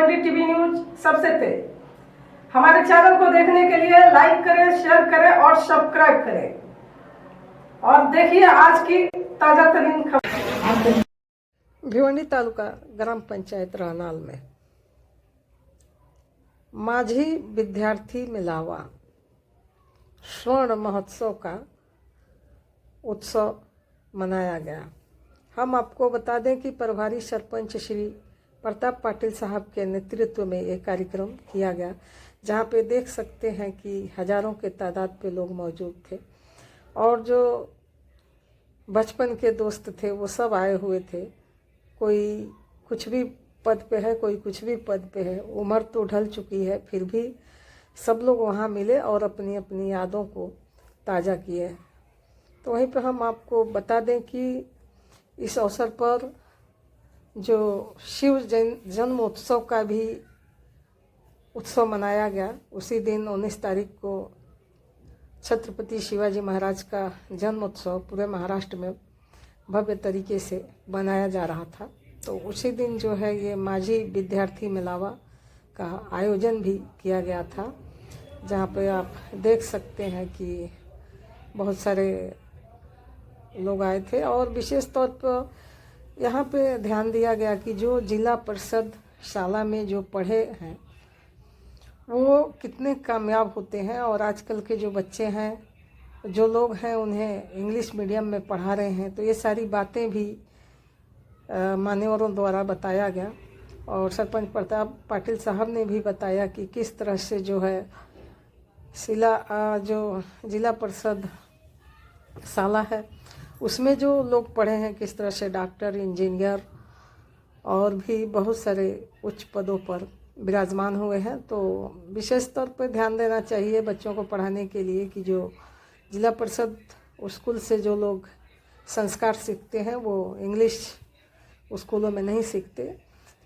Bhiwandi TV news सबसे तेज। हमारे चैनल को देखने के लिए लाइक करें, शेयर करें और सब्सक्राइब करें और देखिए आज की ताजा तरीन खबर। भिवंडी तालुका ग्राम पंचायत रहनाल में माझी विद्यार्थी मिलावा स्वर्ण महोत्सव का उत्सव मनाया गया। हम आपको बता दें कि प्रभारी सरपंच श्री प्रताप पाटिल साहब के नेतृत्व में एक कार्यक्रम किया गया, जहां पे देख सकते हैं कि हजारों के तादाद पे लोग मौजूद थे और जो बचपन के दोस्त थे वो सब आए हुए थे। कोई कुछ भी पद पे है, कोई कुछ भी पद पे है। उम्र तो ढल चुकी है, फिर भी सब लोग वहाँ मिले और अपनी अपनी यादों को ताज़ा किए। तो वहीं पे हम आपको बता दें कि इस अवसर पर जो शिव जन्मोत्सव का भी उत्सव मनाया गया। उसी दिन 19 तारीख को छत्रपति शिवाजी महाराज का जन्मोत्सव पूरे महाराष्ट्र में भव्य तरीके से मनाया जा रहा था। तो उसी दिन जो है ये माझी विद्यार्थी मेलावा का आयोजन भी किया गया था, जहाँ पे आप देख सकते हैं कि बहुत सारे लोग आए थे। और विशेष तौर पर यहाँ पे ध्यान दिया गया कि जो जिला परिषद शाला में जो पढ़े हैं वो कितने कामयाब होते हैं, और आजकल के जो बच्चे हैं, जो लोग हैं, उन्हें इंग्लिश मीडियम में पढ़ा रहे हैं। तो ये सारी बातें भी मान्यवरों द्वारा बताया गया। और सरपंच प्रताप पाटिल साहब ने भी बताया कि किस तरह से जो है जो जिला परिषद शाला है उसमें जो लोग पढ़े हैं, किस तरह से डॉक्टर, इंजीनियर और भी बहुत सारे उच्च पदों पर विराजमान हुए हैं। तो विशेष तौर पर ध्यान देना चाहिए बच्चों को पढ़ाने के लिए कि जो जिला परिषद स्कूल से जो लोग संस्कार सीखते हैं वो इंग्लिश स्कूलों में नहीं सीखते।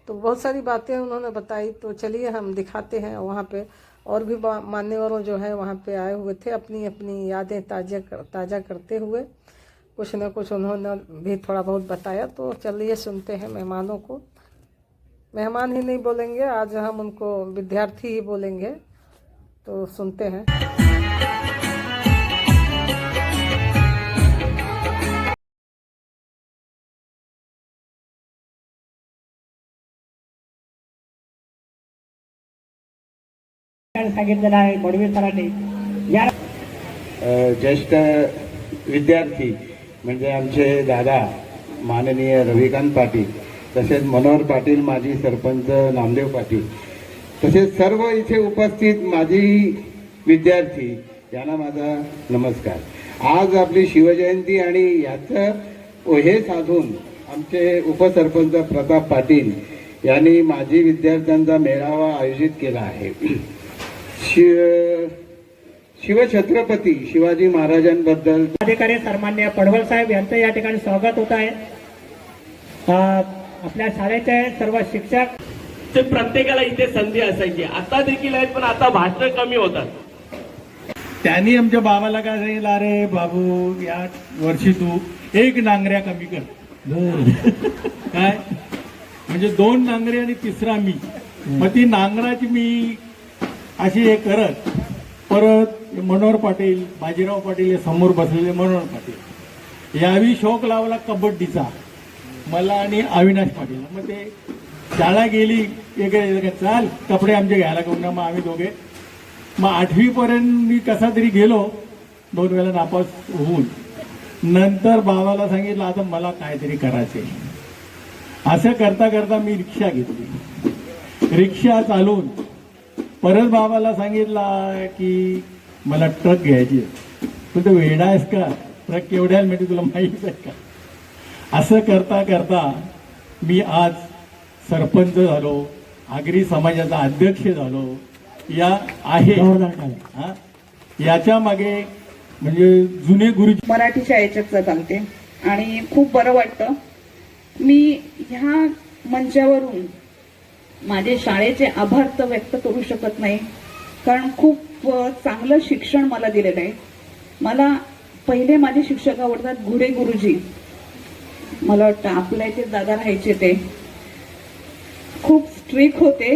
तो बहुत सारी बातें उन्होंने बताई। तो चलिए हम दिखाते हैं वहाँ पे। और भी मान्यवरों जो है वहाँ पे आए हुए थे, अपनी अपनी यादें ताज़ा करते हुए कुछ न कुछ उन्होंने भी थोड़ा बहुत बताया। तो चलिए सुनते हैं मेहमानों को। मेहमान ही नहीं बोलेंगे, आज हम उनको विद्यार्थी ही बोलेंगे। तो सुनते हैं। सांगितलेलं आहे बडवीर सरांनी या ज्येष्ठ विद्यार्थी म्हणजे आमचे दादा माननीय रविकांत पाटील, तसेच मनोहर पाटील, माजी सरपंच नामदेव पाटील, तसेच सर्व इथे उपस्थित माजी विद्यार्थी यांना माझा नमस्कार। आज आपली शिवजयंती आणि याचं ओहे साधून आमचे उपसरपंच प्रताप पाटील यांनी माजी विद्यार्थ्यांचा मेळावा आयोजित केला आहे। शिवछत्रपती शिवाजी महाराजांबद्दल अधिकारी सन्माननीय पडवळ साहेब यांचं या ठिकाणी स्वागत होत आहे। आपल्या शाळेचे सर्व शिक्षक ते प्रत्येकाला इथे संधी असायची, आता देखील आहेत, पण आता भाषण कमी होतात। त्यांनी आमच्या बाबाला काय सांगितलं, अरे बाबू या वर्षी तू 1 नांगऱ्या कमी कर। काय म्हणजे 2 नांगरे आणि तिसरा मी, मग ती नांगराची मी अशी हे करत परत मनोहर पाटील, बाजीराव पाटील समोर बसलेले मनोहर पाटील यावी शौक लावला कबड्डीचा मला आणि अविनाश पाटील। मग ते शाळा गेली वेगळे, चाल कपडे आमचे घ्यायला घेऊन, मग आम्ही दोघे मग 8वी पर्यंत मी कसा तरी गेलो, 2 वेळा नापास होऊन नंतर बाबाला सांगितलं आता मला काहीतरी करायचे। असं करता करता मी रिक्षा घेतली, रिक्षा चालवून परत बाबाला सांगितलं की मला ट्रक घ्यायची। पण तो वेडा आहेस का, ट्रक केवढ्याला मिळते तुला माहीत आहे का? असं करता करता मी आज सरपंच झालो, आगरी समाजाचा अध्यक्ष झालो। या आहे याच्या मागे म्हणजे जुने गुरुजी मराठी शाळेच्याच चालते आणि खूप बरं वाटतं। मी ह्या मंचावरून माझे शाळेचे आभार तर व्यक्त करू शकत नाही, कारण खूप चांगलं शिक्षण मला दिलेलं आहे। मला पहिले माझे शिक्षक आवडतात घुडे गुरुजी, मला वाटतं आपल्या इथे दादा राहायचे, ते खूप स्ट्रिक होते.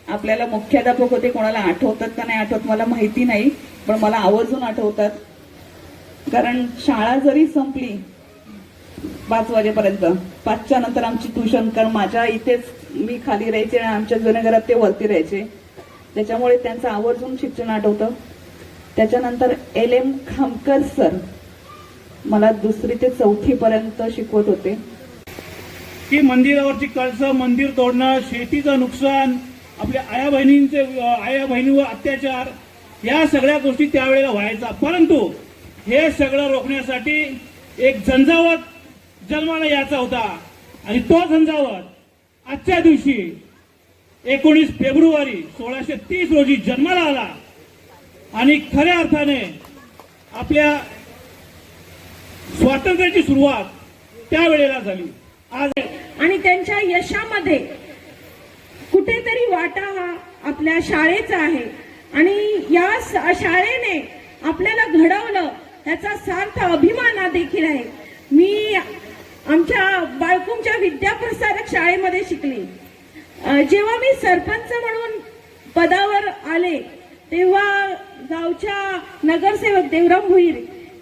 आपल्याला मुख्याध्यापक होते, कोणाला आठवतात का नाही आठवत मला माहिती नाही, पण मला आवर्जून आठवतात. कारण शाळा जरी संपली 5 वाजेपर्यंत, 5च्या नंतर आमची ट्युशन, कारण माझ्या इथेच मी खाली राहायचे आणि आमच्या जुन्या घरात ते वरती राहायचे, त्याच्यामुळे त्यांचं आवर्जून शिक्षण आठवतं. त्याच्यानंतर LM खामकर सर मला 2री ते 4थी पर्यंत शिकवत होते. की मंदिरावरची कळसं, मंदिर तोडणं, शेतीचं नुकसान, आपल्या आया बहिणीवर अत्याचार, या सगळ्या गोष्टी त्यावेळेला व्हायचा. परंतु हे सगळं रोखण्यासाठी एक झंझावत जन्माला यायचा होता आणि तो झंझावत आजच्या दिवशी 19 फेब्रुवारी 1630 रोजी जन्माला आला आणि खऱ्या अर्थाने आपल्या स्वातंत्र्याची सुरुवात त्यावेळेला झाली. आज आणि त्यांच्या यशामध्ये कुठेतरी वाटा हा आपल्या शाळेचा आहे आणि या शाळेने आपल्याला घडवलं याचा सार्थ अभिमान हा देखील आहे. मी आमच्या बाळकुंच्या विद्याप्रसारक शाळेमध्ये शिकले. जेव्हा मी सरपंच म्हणून पदावर आले तेव्हा गावच्या नगरसेवक देवराम भुईर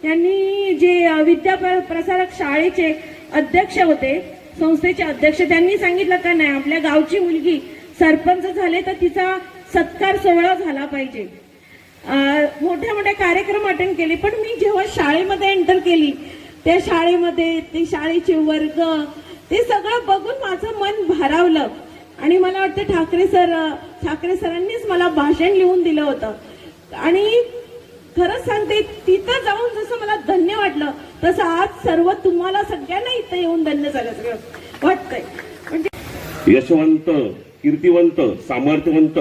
यांनी जे विद्याप्रसारक शाळेचे अध्यक्ष होते, संस्थेचे अध्यक्ष, त्यांनी सांगितलं का नाही आपल्या गावची मुलगी सरपंच झाले तर तिचा सत्कार सोहळा झाला पाहिजे. मोठे मोठे कार्यक्रम अटेंड केले. पण मी जेव्हा शाळेमध्ये एंटर केली, त्या शाळेमध्ये ते शाळेचे वर्ग, ते सगळं बघून माझं मन भारावलं आणि मला वाटतं ठाकरे सरांनीच मला भाषण लिहून दिलं होतं. आणि खरंच सांगते, तिथं जाऊन जसं मला धन्य वाटलं तसं आज सर्व तुम्हाला सगळ्यांना इथं येऊन धन्य झालं वाटतंय. म्हणजे यशवंत, कीर्तिवंत, सामर्थ्यवंत,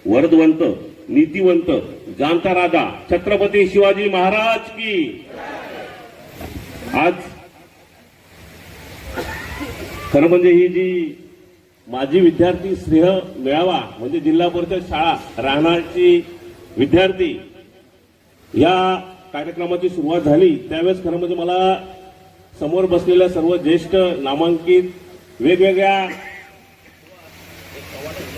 वरदवंत, नीतिवंत, जाणता राजा छत्रपती शिवाजी महाराज की. आज खरं म्हणजे ही जी माजी विद्यार्थी स्नेह मेळावा म्हणजे जिल्हा परिषद शाळा राहणारची विद्यार्थी या कार्यक्रमाची सुरुवात झाली त्यावेळेस खरं म्हणजे मला समोर बसलेल्या सर्व ज्येष्ठ नामांकित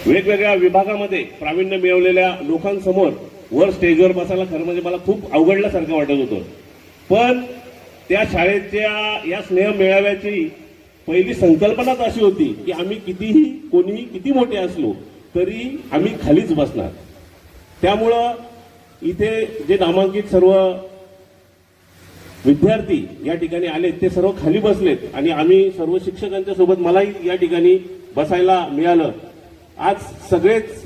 वेगवेगळ्या विभागामध्ये प्रावीण्य मिळवलेल्या लोकांसमोर वर स्टेजवर बसायला खरं म्हणजे मला खूप अवघडल्यासारखं वाटत होतं. पण त्या शाळेच्या या स्नेह मेळाव्याची पहिली संकल्पनाच अशी होती की आम्ही कोणीही किती मोठे असलो तरी आम्ही खालीच बसणार. त्यामुळं इथे जे नामांकित सर्व विद्यार्थी या ठिकाणी आले ते सर्व खाली बसलेत आणि आम्ही सर्व शिक्षकांच्या सोबत मलाही या ठिकाणी बसायला मिळालं. आज सगळेच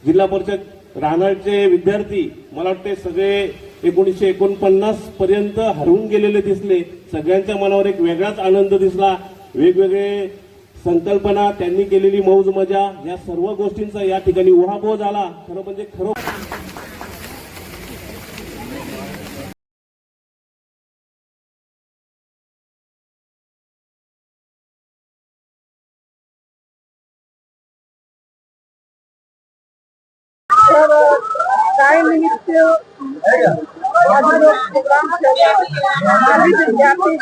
जिल्हा परिषद राहणारचे विद्यार्थी मला वाटते सगळे 1949 पर्यंत हरवून गेलेले दिसले. सगळ्यांच्या मनावर एक वेगळाच आनंद दिसला. वेगवेगळे संकल्पना, त्यांनी केलेली मौज मजा, या सर्व गोष्टींचा या ठिकाणी उहापोह झाला. खरं म्हणजे काय निमित्त विद्यार्थी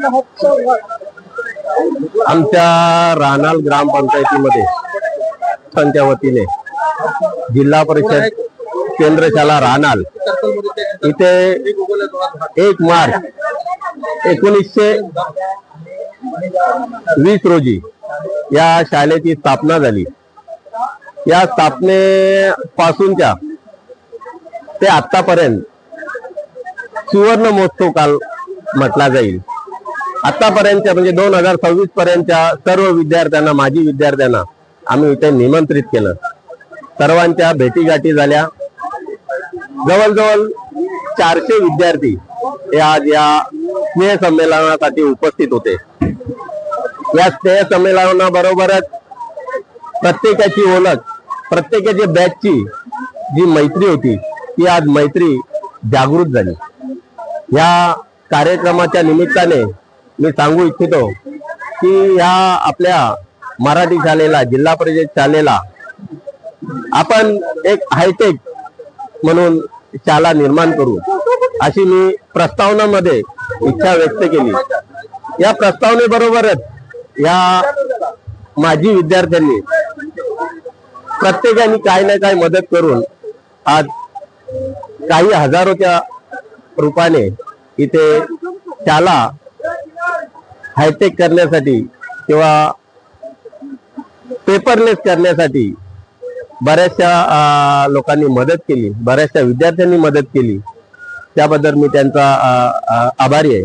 महोत्सव आमच्या रानाल ग्रामपंचायतीमध्ये संस्थांच्या वतीने जिल्हा परिषद केंद्रशाला रानाल इथे 1 मार्च 1920 रोजी या शाळेची स्थापना झाली. या स्थापनेपासूनच्या ते आतापर्यंत सुवर्ण महोत्सव काल म्हटला जाईल. आतापर्यंतच्या म्हणजे 2026 पर्यंतच्या सर्व विद्यार्थ्यांना, माजी विद्यार्थ्यांना आम्ही इथे निमंत्रित केलं. सर्वांच्या भेटीगाठी झाल्या. जवळजवळ 400 विद्यार्थी हे आज या स्नेह संमेलनासाठी उपस्थित होते. या स्नेह संमेलनाबरोबरच प्रत्येकाची ओळख, प्रत्येकाच्या बॅचची जी मैत्री होती ती आज मैत्री जागृत झाली. या कार्यक्रमाच्या निमित्ताने मी सांगू इच्छितो की या आपल्या मराठी शाळेला, जिल्हा परिषद शाळेला आपण एक हायटेक म्हणून शाळा निर्माण करू अशी मी प्रस्तावनामध्ये इच्छा व्यक्त केली. या प्रस्तावनेबरोबरच या माजी विद्यार्थ्यांनी प्रत्येकाने काही ना काही मदत करून आज काही हजारोच्या रूपाने इथे शाळा हायटेक करण्यासाठी किंवा पेपरलेस करण्यासाठी बऱ्याचशा लोकांनी मदत केली, बऱ्याचशा विद्यार्थ्यांनी मदत केली. त्याबद्दल मी त्यांचा आभारी आहे.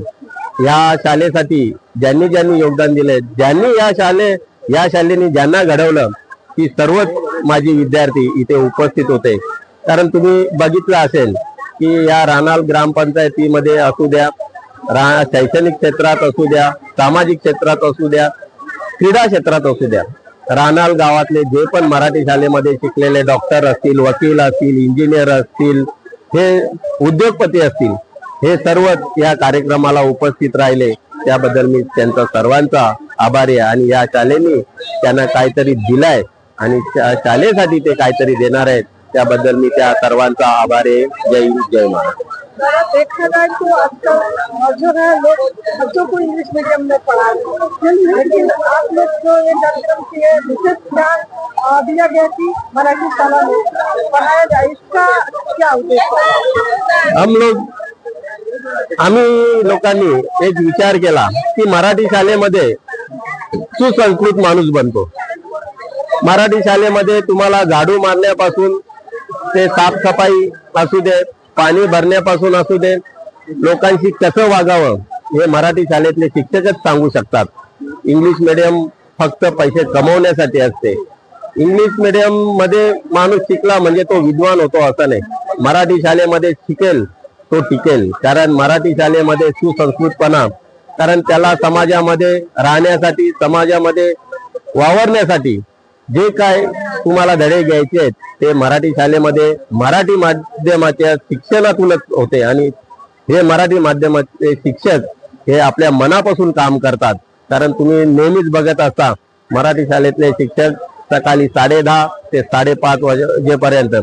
या शाळेसाठी ज्यांनी ज्यांनी योगदान दिले, ज्यांनी या शाळेने ज्यांना घडवलं, ती सर्वच माझी विद्यार्थी इथे उपस्थित होते. कारण तुम्ही बघितलं असेल की या रानाल ग्रामपंचायतीमध्ये असू द्या, शैक्षणिक क्षेत्रात असू द्या, सामाजिक क्षेत्रात असू द्या, क्रीडा क्षेत्रात असू द्या, रानाल गावातले जे पण मराठी शाळेमध्ये शिकलेले डॉक्टर असतील, वकील असतील, इंजिनियर असतील, हे उद्योगपती असतील, हे सर्वच या कार्यक्रमाला उपस्थित राहिले. त्याबद्दल मी त्यांचा सर्वांचा आभारी आहे. आणि या शाळेने त्यांना काहीतरी दिलाय आणि शाळेसाठी ते काहीतरी देणार आहेत, त्याबद्दल मी त्या सर्वांचा आभारी आहे. जय हिंद, जय महाराष्ट्र. देखा जाए तो आजकल जो है लोग बच्चों को इंग्लिश मीडियम में पढ़ा रहे हैं, लेकिन आप लोग जो ये कार्यक्रम किए, विशेष ध्यान दिया गया कि मराठी शाला में पढ़ाया जाए, इसका क्या उद्देश्य है? आम्ही लोकांनी एक विचार केला की मराठी शाळेमध्ये सुसंस्कृत माणूस बनतो. मराठी शाळेमध्ये तुम्हाला झाडू मारण्यापासून ते साफसफाई असू दे, पाणी भरण्यापासून असू दे, लोकांशी कसं वागावं हे मराठी शाळेतले शिक्षकच सांगू शकतात. इंग्लिश मीडियम फक्त पैसे कमवण्यासाठी असते. इंग्लिश मीडियम मध्ये माणूस शिकला म्हणजे तो विद्वान होतो असं नाही. मराठी शाळेमध्ये शिकेल तो टिकेल. कारण मराठी शाळेमध्ये सुसंस्कृतपणा, कारण त्याला समाजामध्ये राहण्यासाठी, समाजामध्ये वावरण्यासाठी जे काय तुम्हाला धडे घ्यायचे आहेत ते मराठी शाळेमध्ये मराठी माध्यमाच्या शिक्षणातूनच होते. आणि हे मराठी माध्यमाचे शिक्षक हे आपल्या मनापासून काम करतात. कारण तुम्ही नेहमीच बघत असता मराठी शाळेतले शिक्षक सकाळी 10:30 ते 5:30 वाजेपर्यंत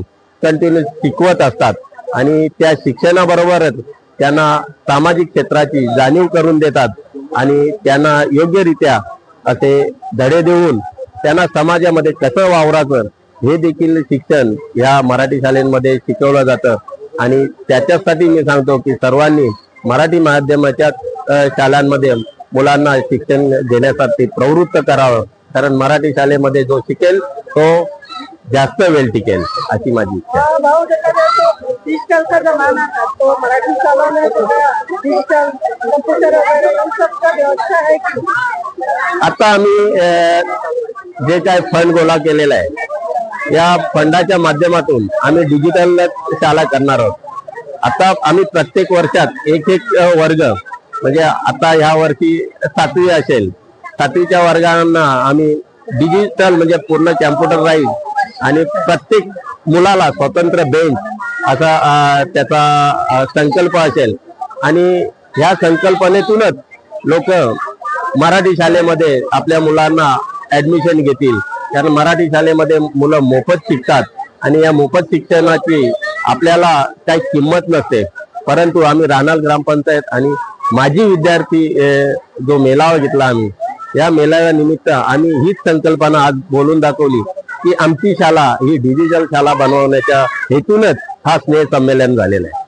कंटिन्यू शिकवत असतात. आणि त्या शिक्षणाबरोबरच त्यांना सामाजिक क्षेत्राची जाणीव करून देतात आणि त्यांना योग्यरित्या असे धडे देऊन त्यांना समाजामध्ये कसं वावरायचं हे देखील शिक्षण या मराठी शाळेमध्ये शिकवलं जातं. आणि त्याच्यासाठी मी सांगतो की सर्वांनी मराठी माध्यमाच्या शाळांमध्ये मुलांना शिक्षण देण्यासाठी प्रवृत्त करावं. कारण मराठी शाळेमध्ये जो शिकेल तो जास्त वेळ टिकेल अशी माझी इच्छा. भाव देखा जाए तो डिजिटल का जमाना था, तो मराठी शाला में डिजिटल कंप्यूटर वगैरह उन सब का व्यवस्था है कि? आता आम्ही जे काय फंड गोळा केलेला आहे, या फंडाच्या माध्यमातून आम्ही डिजिटल शाळा करणार आहोत. आता आम्ही प्रत्येक वर्षात एक वर्ग, म्हणजे आता ह्या वर्षी 7वी असेल, 7वीच्या वर्गांना आम्ही डिजिटल म्हणजे पूर्ण कॅम्प्युटराइज आणि प्रत्येक मुलाला स्वतंत्र बेंच असा त्याचा संकल्प असेल. आणि ह्या संकल्पनेतूनच लोक मराठी शाळेमध्ये आपल्या मुलांना ऍडमिशन घेतील. कारण मराठी शाळेमध्ये मुलं मोफत शिकतात आणि या मोफत शिक्षणाची आपल्याला काही किंमत नसते. परंतु आम्ही रानाल ग्रामपंचायत आणि माजी विद्यार्थी जो मेळावा घेतला आम्ही, या मेळाव्यानिमित्त आम्ही हीच संकल्पना आज बोलून दाखवली की आमची शाळा ही डिजिटल शाळा बनवण्याच्या हेतूनच हा स्नेह संमेलन झालेला आहे.